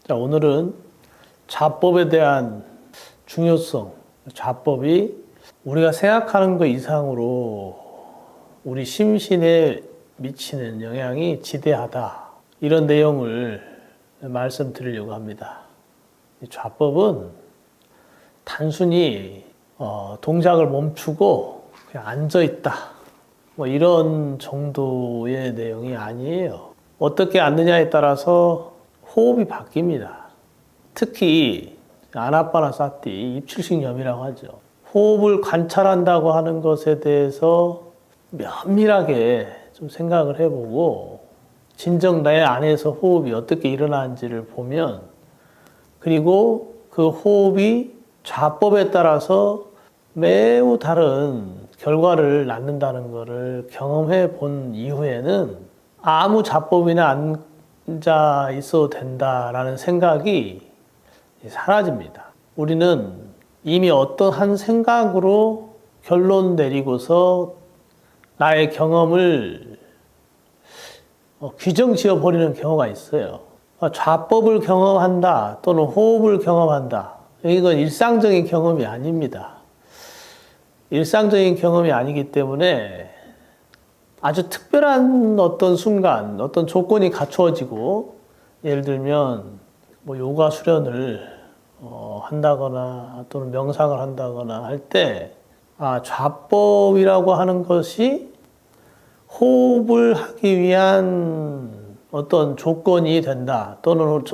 자, 오늘은 좌법에 대한 중요성, 좌법이 우리가 생각하는 것 이상으로 우리 심신에 미치는 영향이 지대하다. 이런 내용을 말씀드리려고 합니다. 좌법은 단순히 동작을 멈추고 그냥 앉아있다. 뭐 이런 정도의 내용이 아니에요. 어떻게 앉느냐에 따라서 호흡이 바뀝니다. 특히 아나파나사티, 입출식염이라고 하죠. 호흡을 관찰한다고 하는 것에 대해서 면밀하게 좀 생각을 해보고 진정 내 안에서 호흡이 어떻게 일어나는지를 보면, 그리고 그 호흡이 좌법에 따라서 매우 다른 결과를 낳는다는 것을 경험해 본 이후에는 아무 좌법이나 앉아 있어도 된다라는 생각이 사라집니다. 우리는 이미 어떤 한 생각으로 결론 내리고서 나의 경험을 규정 지어 버리는 경우가 있어요. 좌법을 경험한다 또는 호흡을 경험한다. 이건 일상적인 경험이 아닙니다. 일상적인 경험이 아니기 때문에 아주 특별한 어떤 순간, 어떤 조건이 갖추어지고, 예를 들면 뭐 요가 수련을 한다거나 또는 명상을 한다거나 할 때, 좌법이라고 하는 것이 호흡을 하기 위한 어떤 조건이 된다. 또는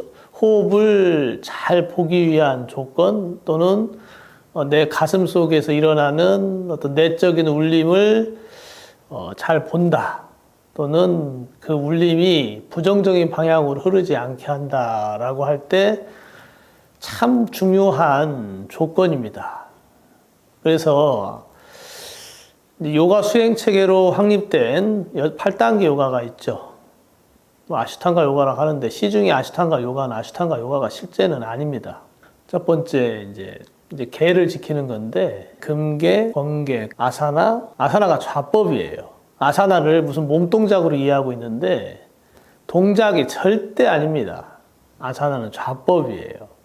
호흡을 잘 보기 위한 조건, 또는 내 가슴 속에서 일어나는 어떤 내적인 울림을 잘 본다. 또는 그 울림이 부정적인 방향으로 흐르지 않게 한다라고 할 때 참 중요한 조건입니다. 그래서 요가 수행 체계로 확립된 8단계 요가가 있죠. 아시탄가 요가라고 하는데 시중에 아시탄가 요가는 아시탄가 요가가 실제는 아닙니다. 첫 번째 이제 계를 지키는 건데, 금계, 번계, 아사나가 좌법이에요. 아사나를 무슨 몸동작으로 이해하고 있는데 동작이 절대 아닙니다. 아사나는 좌법이에요.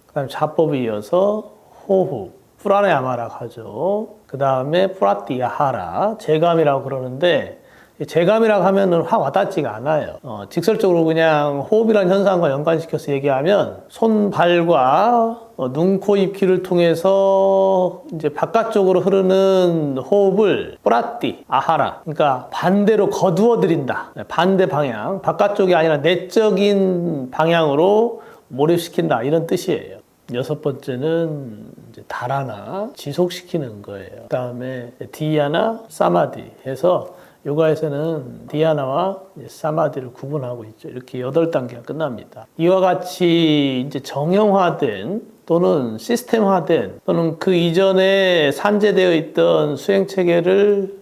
그 다음에 좌법에 이어서 호흡, 프라나야마라고 하죠. 그 다음에 프라티야하라, 재감이라고 그러는데, 재감이라고 하면은 확 와닿지가 않아요. 직설적으로 그냥 호흡이라는 현상과 연관시켜서 얘기하면 손발과 눈, 코, 입, 귀를 통해서 이제 바깥쪽으로 흐르는 호흡을 프라티, 아하라, 그러니까 반대로 거두어 들인다. 반대 방향, 바깥쪽이 아니라 내적인 방향으로 몰입시킨다, 이런 뜻이에요. 여섯 번째는 이제 다라나, 지속시키는 거예요. 그 다음에 디야나, 사마디 해서 요가에서는 디아나와 사마디를 구분하고 있죠. 이렇게 8단계가 끝납니다. 이와 같이 이제 정형화된 또는 시스템화된 또는 그 이전에 산재되어 있던 수행 체계를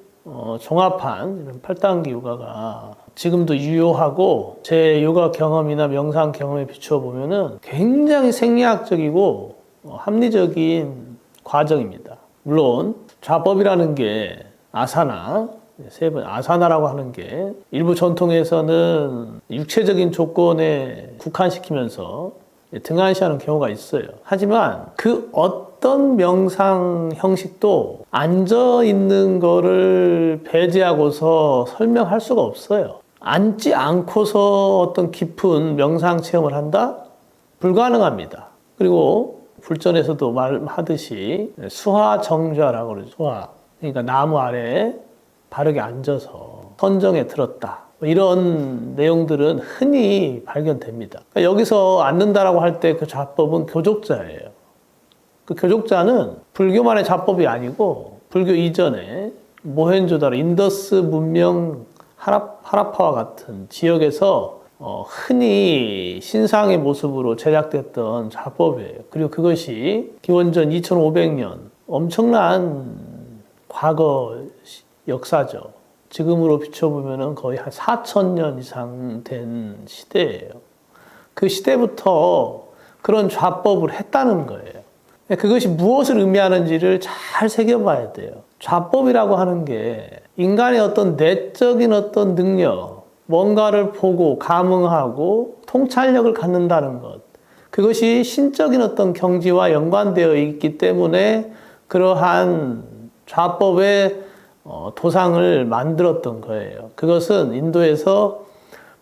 종합한 이런 8단계 요가가 지금도 유효하고, 제 요가 경험이나 명상 경험에 비추어 보면은 굉장히 생리학적이고 합리적인 과정입니다. 물론 좌법이라는 게 아사나, 아사나라고 하는 게 일부 전통에서는 육체적인 조건에 국한시키면서 등한시하는 경우가 있어요. 하지만 그 어떤 명상 형식도 앉아 있는 거를 배제하고서 설명할 수가 없어요. 앉지 않고서 어떤 깊은 명상 체험을 한다? 불가능합니다. 그리고 불전에서도 말하듯이 수하정좌라고 그러죠. 수하. 그러니까 나무 아래에 바르게 앉아서 선정에 들었다. 이런 내용들은 흔히 발견됩니다. 그러니까 여기서 앉는다라고 할 때 그 좌법은 교족자예요. 그 교족자는 불교만의 좌법이 아니고 불교 이전에 모헨조다로, 인더스 문명 하라파와 같은 지역에서 흔히 신상의 모습으로 제작됐던 좌법이에요. 그리고 그것이 기원전 2500년 엄청난 과거 역사죠. 지금으로 비춰보면 거의 한 4000년 이상 된 시대예요. 그 시대부터 그런 좌법을 했다는 거예요. 그것이 무엇을 의미하는지를 잘 새겨봐야 돼요. 좌법이라고 하는 게 인간의 어떤 내적인 어떤 능력, 뭔가를 보고 감응하고 통찰력을 갖는다는 것, 그것이 신적인 어떤 경지와 연관되어 있기 때문에 그러한 좌법의 도상을 만들었던 거예요. 그것은 인도에서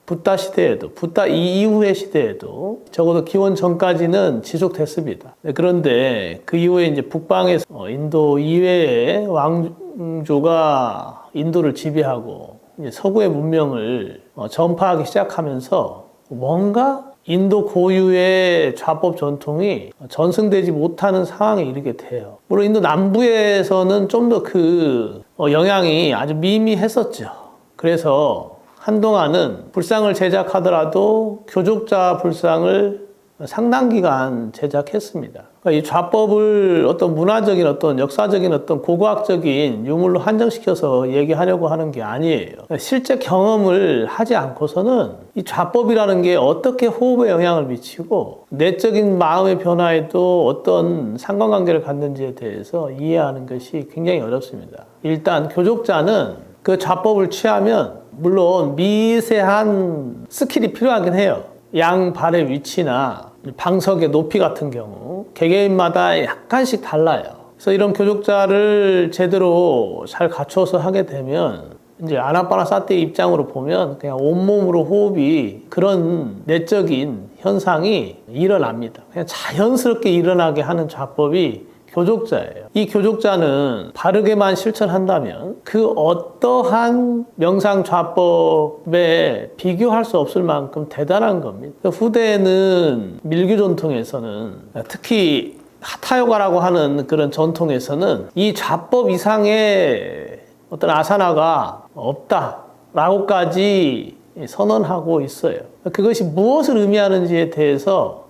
붓다 시대에도, 붓다 이후의 시대에도 적어도 기원 전까지는 지속됐습니다. 그런데 그 이후에 이제 북방에서 인도 이외의 왕조가 인도를 지배하고 이제 서구의 문명을 전파하기 시작하면서 뭔가 인도 고유의 좌법 전통이 전승되지 못하는 상황에 이르게 돼요. 물론 인도 남부에서는 좀 더 그 영향이 아주 미미했었죠. 그래서 한동안은 불상을 제작하더라도 교족자 불상을 상당 기간 제작했습니다. 그러니까 이 좌법을 어떤 문화적인 어떤 역사적인 어떤 고고학적인 유물로 한정시켜서 얘기하려고 하는 게 아니에요. 실제 경험을 하지 않고서는 이 좌법이라는 게 어떻게 호흡에 영향을 미치고 내적인 마음의 변화에도 어떤 상관관계를 갖는지에 대해서 이해하는 것이 굉장히 어렵습니다. 일단 교족자는 그 좌법을 취하면 물론 미세한 스킬이 필요하긴 해요. 양 발의 위치나 방석의 높이 같은 경우 개개인마다 약간씩 달라요. 그래서 이런 교족자를 제대로 잘 갖춰서 하게 되면 이제 아나파나사티의 입장으로 보면 그냥 온몸으로 호흡이 그런 내적인 현상이 일어납니다. 그냥 자연스럽게 일어나게 하는 좌법이 교족자예요. 이 교족자는 바르게만 실천한다면 그 어떠한 명상 좌법에 비교할 수 없을 만큼 대단한 겁니다. 후대에는 밀규 전통에서는 특히 하타요가라고 하는 그런 전통에서는 이 좌법 이상의 어떤 아사나가 없다라고까지 선언하고 있어요. 그것이 무엇을 의미하는지에 대해서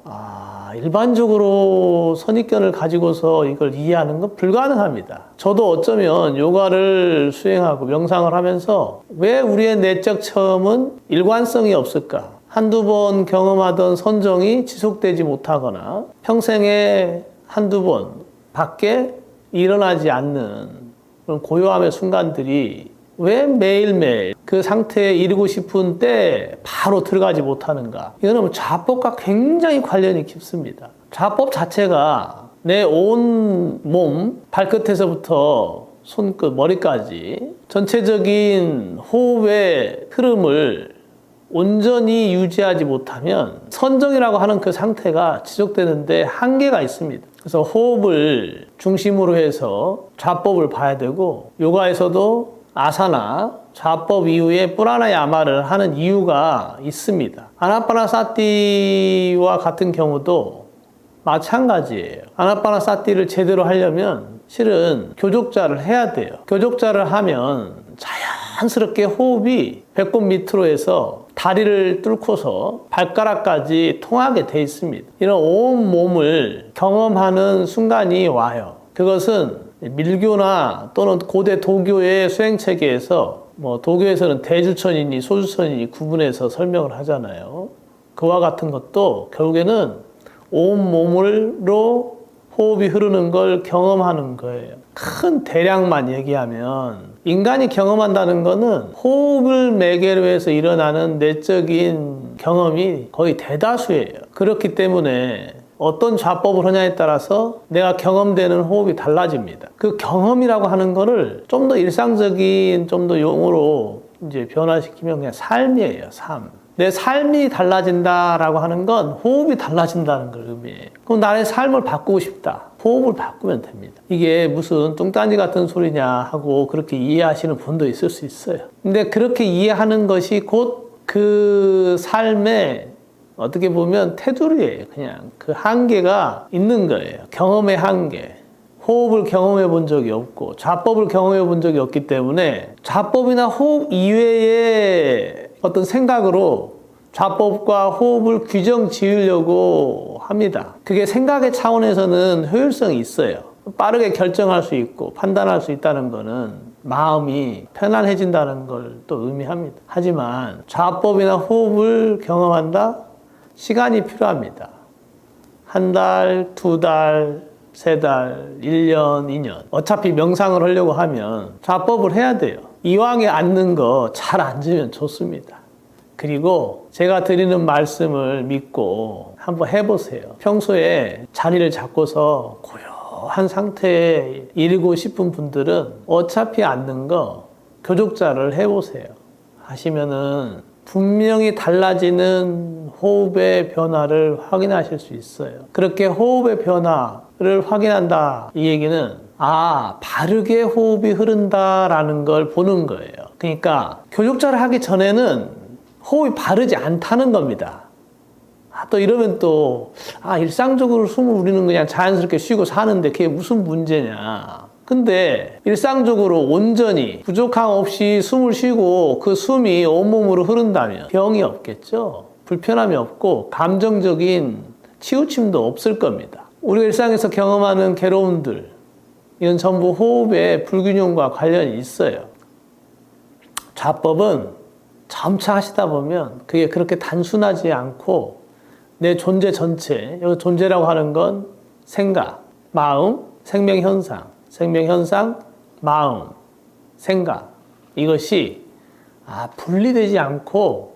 일반적으로 선입견을 가지고서 이걸 이해하는 건 불가능합니다. 저도 어쩌면 요가를 수행하고 명상을 하면서 왜 우리의 내적 체험은 일관성이 없을까? 한두 번 경험하던 선정이 지속되지 못하거나 평생에 한두 번 밖에 일어나지 않는 그런 고요함의 순간들이 왜 매일매일 그 상태에 이르고 싶은 때 바로 들어가지 못하는가? 이거는 좌법과 굉장히 관련이 깊습니다. 좌법 자체가 내 온 몸, 발끝에서부터 손끝, 머리까지 전체적인 호흡의 흐름을 온전히 유지하지 못하면 선정이라고 하는 그 상태가 지속되는데 한계가 있습니다. 그래서 호흡을 중심으로 해서 좌법을 봐야 되고 요가에서도 아사나, 좌법 이후에 뿌라나야마를 하는 이유가 있습니다. 아나파나사티와 같은 경우도 마찬가지예요. 아나파나사티를 제대로 하려면 실은 교족자를 해야 돼요. 교족자를 하면 자연스럽게 호흡이 배꼽 밑으로 해서 다리를 뚫고서 발가락까지 통하게 돼 있습니다. 이런 온 몸을 경험하는 순간이 와요. 그것은 밀교나 또는 고대 도교의 수행 체계에서 도교에서는 대주천이니 소주천이니 구분해서 설명을 하잖아요. 그와 같은 것도 결국에는 온 몸으로 호흡이 흐르는 걸 경험하는 거예요. 큰 대략만 얘기하면 인간이 경험한다는 거는 호흡을 매개로 해서 일어나는 내적인 경험이 거의 대다수예요. 그렇기 때문에 어떤 좌법을 하냐에 따라서 내가 경험되는 호흡이 달라집니다. 그 경험이라고 하는 거를 좀 더 일상적인, 좀 더 용어로 이제 변화시키면 그냥 삶이에요, 삶. 내 삶이 달라진다라고 하는 건 호흡이 달라진다는 걸 의미해요. 그럼 나의 삶을 바꾸고 싶다. 호흡을 바꾸면 됩니다. 이게 무슨 뚱딴지 같은 소리냐 하고 그렇게 이해하시는 분도 있을 수 있어요. 근데 그렇게 이해하는 것이 곧 그 삶의 어떻게 보면 테두리예요. 그냥 그 한계가 있는 거예요. 경험의 한계. 호흡을 경험해 본 적이 없고 좌법을 경험해 본 적이 없기 때문에 좌법이나 호흡 이외의 어떤 생각으로 좌법과 호흡을 규정 지으려고 합니다. 그게 생각의 차원에서는 효율성이 있어요. 빠르게 결정할 수 있고 판단할 수 있다는 거는 마음이 편안해진다는 걸 또 의미합니다. 하지만 좌법이나 호흡을 경험한다? 시간이 필요합니다. 한 달, 두 달, 세 달, 1년, 2년. 어차피 명상을 하려고 하면 좌법을 해야 돼요. 이왕에 앉는 거 잘 앉으면 좋습니다. 그리고 제가 드리는 말씀을 믿고 한번 해보세요. 평소에 자리를 잡고서 고요한 상태에 이르고 싶은 분들은 어차피 앉는 거 교족자를 해보세요. 하시면은 분명히 달라지는 호흡의 변화를 확인하실 수 있어요. 그렇게 호흡의 변화를 확인한다, 이 얘기는 바르게 호흡이 흐른다라는 걸 보는 거예요. 그러니까 교족자를 하기 전에는 호흡이 바르지 않다는 겁니다. 또 이러면 일상적으로 숨을 우리는 그냥 자연스럽게 쉬고 사는데 그게 무슨 문제냐. 근데 일상적으로 온전히 부족함 없이 숨을 쉬고 그 숨이 온몸으로 흐른다면 병이 없겠죠. 불편함이 없고 감정적인 치우침도 없을 겁니다. 우리가 일상에서 경험하는 괴로움들, 이건 전부 호흡의 불균형과 관련이 있어요. 좌법은 점차 하시다 보면 그게 그렇게 단순하지 않고 내 존재 전체, 여기 존재라고 하는 건 생각, 마음, 생명현상, 마음, 생각, 이것이 분리되지 않고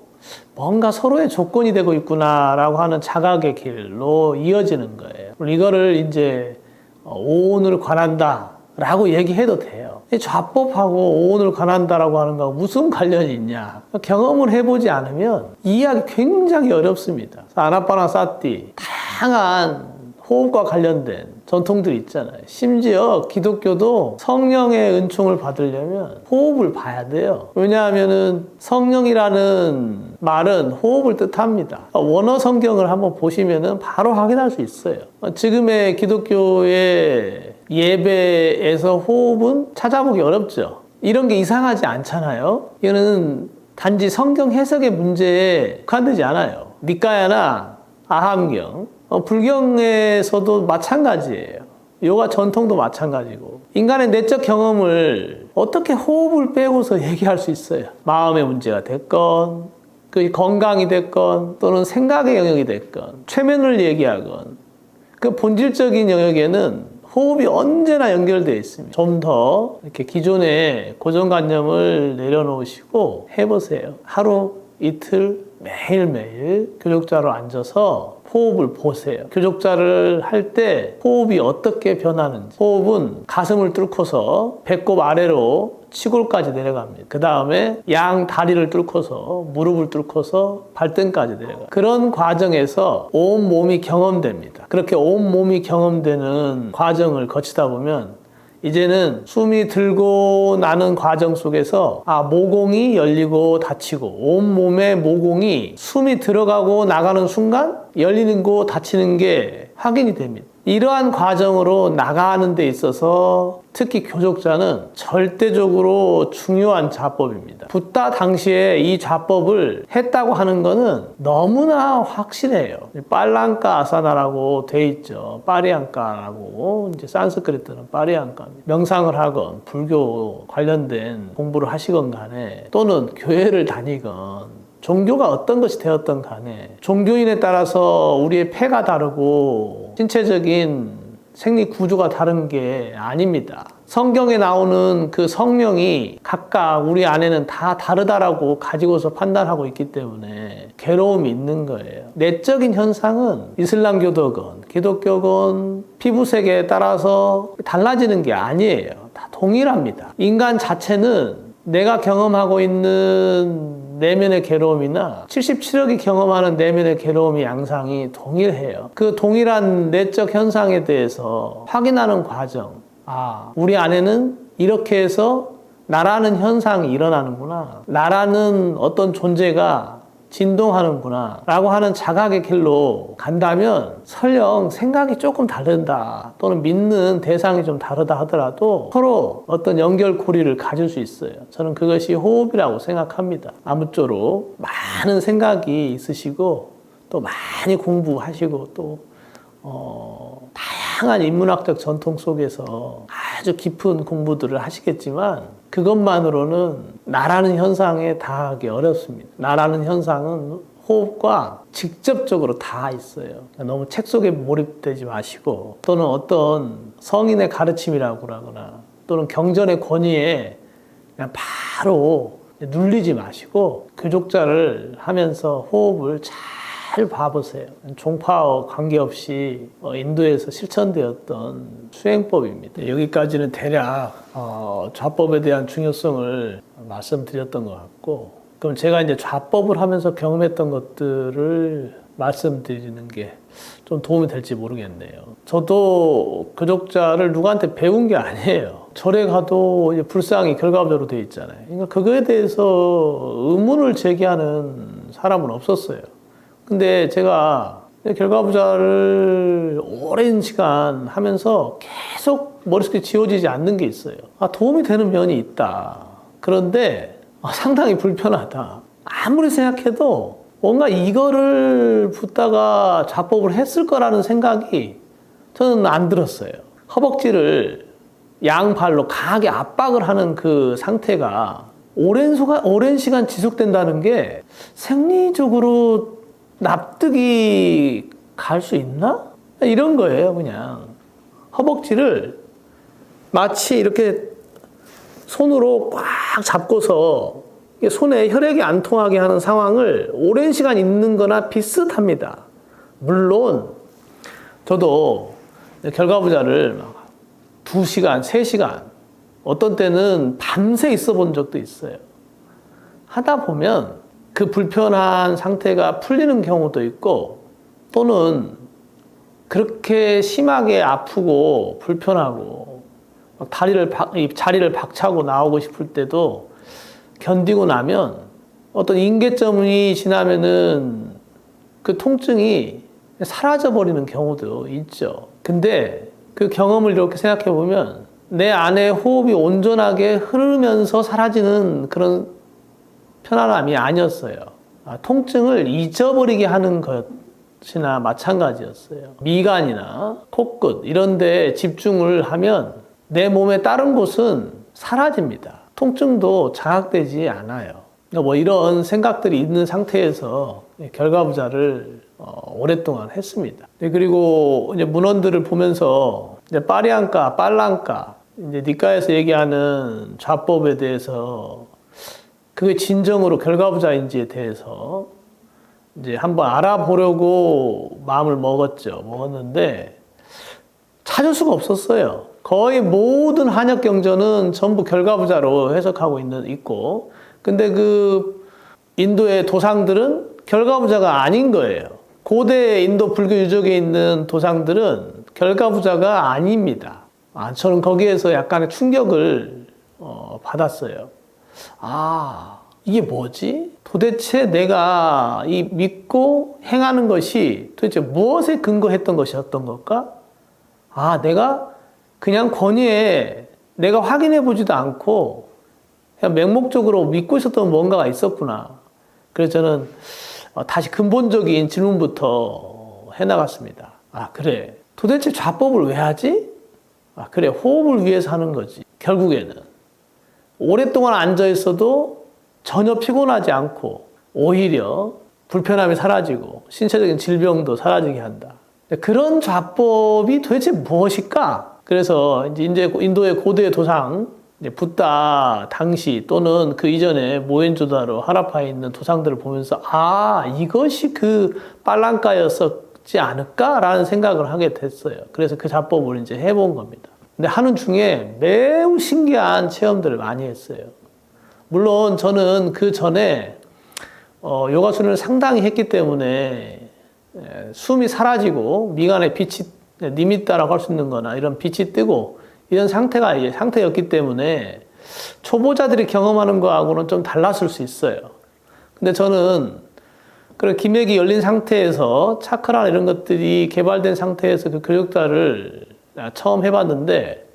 뭔가 서로의 조건이 되고 있구나라고 하는 자각의 길로 이어지는 거예요. 이거를 이제 오온을 관한다 라고 얘기해도 돼요. 좌법하고 오온을 관한다라고 하는 거하고 무슨 관련이 있냐. 경험을 해보지 않으면 이해하기 굉장히 어렵습니다. 아나파나사티, 다양한 호흡과 관련된 전통들이 있잖아요. 심지어 기독교도 성령의 은총을 받으려면 호흡을 봐야 돼요. 왜냐하면 성령이라는 말은 호흡을 뜻합니다. 원어 성경을 한번 보시면 바로 확인할 수 있어요. 지금의 기독교의 예배에서 호흡은 찾아보기 어렵죠. 이런 게 이상하지 않잖아요. 이거는 단지 성경 해석의 문제에 국한되지 않아요. 니까야나 아함경, 불경에서도 마찬가지예요. 요가 전통도 마찬가지고, 인간의 내적 경험을 어떻게 호흡을 빼고서 얘기할 수 있어요? 마음의 문제가 됐건, 그 건강이 됐건, 또는 생각의 영역이 됐건, 최면을 얘기하건, 그 본질적인 영역에는 호흡이 언제나 연결되어 있습니다. 좀 더 이렇게 기존의 고정관념을 내려놓으시고 해보세요. 하루, 이틀, 매일매일 교족자로 앉아서 호흡을 보세요. 교족자를 할 때 호흡이 어떻게 변하는지. 호흡은 가슴을 뚫고서 배꼽 아래로 치골까지 내려갑니다. 그 다음에 양 다리를 뚫고서 무릎을 뚫고서 발등까지 내려가요. 그런 과정에서 온 몸이 경험됩니다. 그렇게 온 몸이 경험되는 과정을 거치다 보면 이제는 숨이 들고 나는 과정 속에서 모공이 열리고 닫히고 온몸의 모공이 숨이 들어가고 나가는 순간 열리는 거 닫히는 게 확인이 됩니다. 이러한 과정으로 나가는 데 있어서 특히 교족자는 절대적으로 중요한 좌법입니다. 붓다 당시에 이 좌법을 했다고 하는 거는 너무나 확실해요. 빨랑까 아사나라고 돼 있죠. 파리앙까라고, 이제 산스크리트는 파리앙까입니다. 명상을 하건 불교 관련된 공부를 하시건 간에 또는 교회를 다니건 종교가 어떤 것이 되었던 간에 종교인에 따라서 우리의 폐가 다르고 신체적인 생리 구조가 다른 게 아닙니다. 성경에 나오는 그 성령이 각각 우리 안에는 다 다르다라고 가지고서 판단하고 있기 때문에 괴로움이 있는 거예요. 내적인 현상은 이슬람교도건 기독교건 피부색에 따라서 달라지는 게 아니에요. 다 동일합니다. 인간 자체는 내가 경험하고 있는 내면의 괴로움이나 77억이 경험하는 내면의 괴로움의 양상이 동일해요. 그 동일한 내적 현상에 대해서 확인하는 과정. 우리 안에는 이렇게 해서 나라는 현상이 일어나는구나. 나라는 어떤 존재가 진동하는구나 라고 하는 자각의 길로 간다면 설령 생각이 조금 다른다 또는 믿는 대상이 좀 다르다 하더라도 서로 어떤 연결고리를 가질 수 있어요. 저는 그것이 호흡이라고 생각합니다. 아무쪼록 많은 생각이 있으시고 또 많이 공부하시고 또 다양한 인문학적 전통 속에서 아주 깊은 공부들을 하시겠지만 그것만으로는 나라는 현상에 닿기 어렵습니다. 나라는 현상은 호흡과 직접적으로 다 있어요. 너무 책 속에 몰입되지 마시고 또는 어떤 성인의 가르침이라고 하거나 또는 경전의 권위에 그냥 바로 눌리지 마시고 교족자를 하면서 호흡을 잘 잘 봐보세요. 종파와 관계없이 인도에서 실천되었던 수행법입니다. 여기까지는 대략 좌법에 대한 중요성을 말씀드렸던 것 같고, 그럼 제가 이제 좌법을 하면서 경험했던 것들을 말씀드리는 게 좀 도움이 될지 모르겠네요. 저도 교족자를 누구한테 배운 게 아니에요. 절에 가도 이제 불상이 결과부자로 되어 있잖아요. 그러니까 그거에 대해서 의문을 제기하는 사람은 없었어요. 근데 제가 결과부자를 오랜 시간 하면서 계속 머릿속에 지워지지 않는 게 있어요. 도움이 되는 면이 있다. 그런데 상당히 불편하다. 아무리 생각해도 뭔가 이거를 붙다가 좌법을 했을 거라는 생각이 저는 안 들었어요. 허벅지를 양발로 강하게 압박을 하는 그 상태가 오랜 시간 지속된다는 게 생리적으로 납득이 갈 수 있나? 이런 거예요, 그냥. 허벅지를 마치 이렇게 손으로 꽉 잡고서 손에 혈액이 안 통하게 하는 상황을 오랜 시간 있는 거나 비슷합니다. 물론 저도 결과부자를 2시간, 3시간, 어떤 때는 밤새 있어 본 적도 있어요. 하다 보면 그 불편한 상태가 풀리는 경우도 있고, 또는 그렇게 심하게 아프고 불편하고 자리를 박차고 나오고 싶을 때도 견디고 나면 어떤 임계점이 지나면은 그 통증이 사라져 버리는 경우도 있죠. 근데 그 경험을 이렇게 생각해 보면 내 안에 호흡이 온전하게 흐르면서 사라지는 그런 편안함이 아니었어요. 통증을 잊어버리게 하는 것이나 마찬가지였어요. 미간이나 코끝 이런 데 집중을 하면 내 몸의 다른 곳은 사라집니다. 통증도 자각되지 않아요. 뭐 이런 생각들이 있는 상태에서 결과부자를 오랫동안 했습니다. 그리고 이제 문헌들을 보면서 이제 빠리안가, 빨랑가, 이제 니까에서 얘기하는 좌법에 대해서 그게 진정으로 결과부자인지에 대해서 이제 한번 알아보려고 마음을 먹었는데 찾을 수가 없었어요. 거의 모든 한약 경전은 전부 결과부자로 해석하고 있고, 근데 그 인도의 도상들은 결과부자가 아닌 거예요. 고대 인도 불교 유적에 있는 도상들은 결과부자가 아닙니다. 저는 거기에서 약간의 충격을 받았어요. 이게 뭐지? 도대체 내가 이 믿고 행하는 것이 도대체 무엇에 근거했던 것이었던 걸까? 내가 그냥 권위에 내가 확인해 보지도 않고 그냥 맹목적으로 믿고 있었던 뭔가가 있었구나. 그래서 저는 다시 근본적인 질문부터 해나갔습니다. 그래. 도대체 좌법을 왜 하지? 그래. 호흡을 위해서 하는 거지. 결국에는. 오랫동안 앉아 있어도 전혀 피곤하지 않고 오히려 불편함이 사라지고 신체적인 질병도 사라지게 한다. 그런 좌법이 도대체 무엇일까? 그래서 이제 인도의 고대 도상, 붓다 당시 또는 그 이전에 모헨조다로 하라파에 있는 도상들을 보면서 이것이 그 빨랑가였었지 않을까라는 생각을 하게 됐어요. 그래서 그 좌법을 이제 해본 겁니다. 근데 하는 중에 매우 신기한 체험들을 많이 했어요. 물론 저는 그 전에 요가수련을 상당히 했기 때문에 숨이 사라지고 미간에 빛이 니미따라고 할 수 있는 거나 이런 빛이 뜨고 이런 상태였기 때문에 초보자들이 경험하는 거하고는 좀 달랐을 수 있어요. 근데 저는 그런 기맥이 열린 상태에서 차크라나 이런 것들이 개발된 상태에서 그 교육자를 처음 해봤는데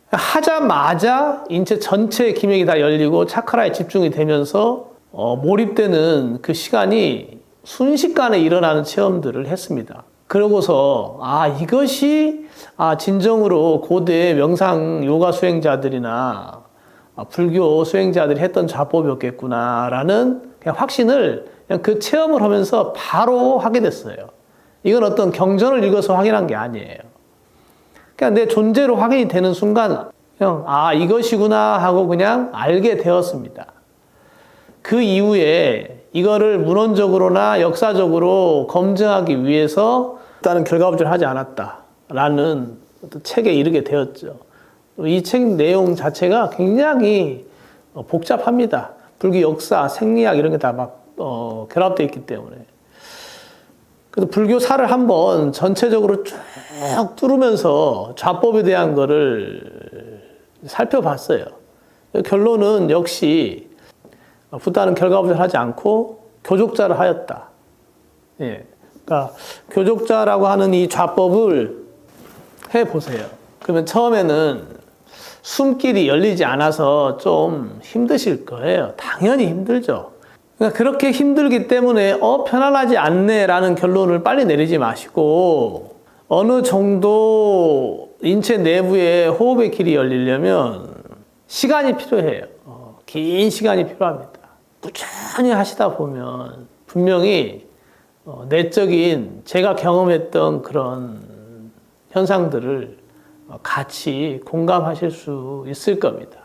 하자마자 인체 전체의 기맥이 다 열리고 차크라에 집중이 되면서 몰입되는 그 시간이 순식간에 일어나는 체험들을 했습니다. 그러고서 이것이 진정으로 고대 명상 요가 수행자들이나 불교 수행자들이 했던 좌법이었겠구나라는 그냥 확신을 그냥 그 체험을 하면서 바로 하게 됐어요. 이건 어떤 경전을 읽어서 확인한 게 아니에요. 그냥 내 존재로 확인이 되는 순간 그냥 이것이구나 하고 그냥 알게 되었습니다. 그 이후에 이거를 문헌적으로나 역사적으로 검증하기 위해서 일단은 결과부조를 하지 않았다라는 책에 이르게 되었죠. 이 책 내용 자체가 굉장히 복잡합니다. 불교 역사, 생리학 이런 게 다 막 결합되어 있기 때문에. 그래서 불교사를 한번 전체적으로 쭉 뚫으면서 좌법에 대한 거를 살펴봤어요. 결론은 역시 부다는 결과부조를 하지 않고 교족자를 하였다. 예. 그러니까 교족자라고 하는 이 좌법을 해보세요. 그러면 처음에는 숨길이 열리지 않아서 좀 힘드실 거예요. 당연히 힘들죠. 그러니까 그렇게 힘들기 때문에 편안하지 않네라는 결론을 빨리 내리지 마시고 어느 정도 인체 내부에 호흡의 길이 열리려면 시간이 필요해요. 긴 시간이 필요합니다. 꾸준히 하시다 보면 분명히 내적인 제가 경험했던 그런 현상들을 같이 공감하실 수 있을 겁니다.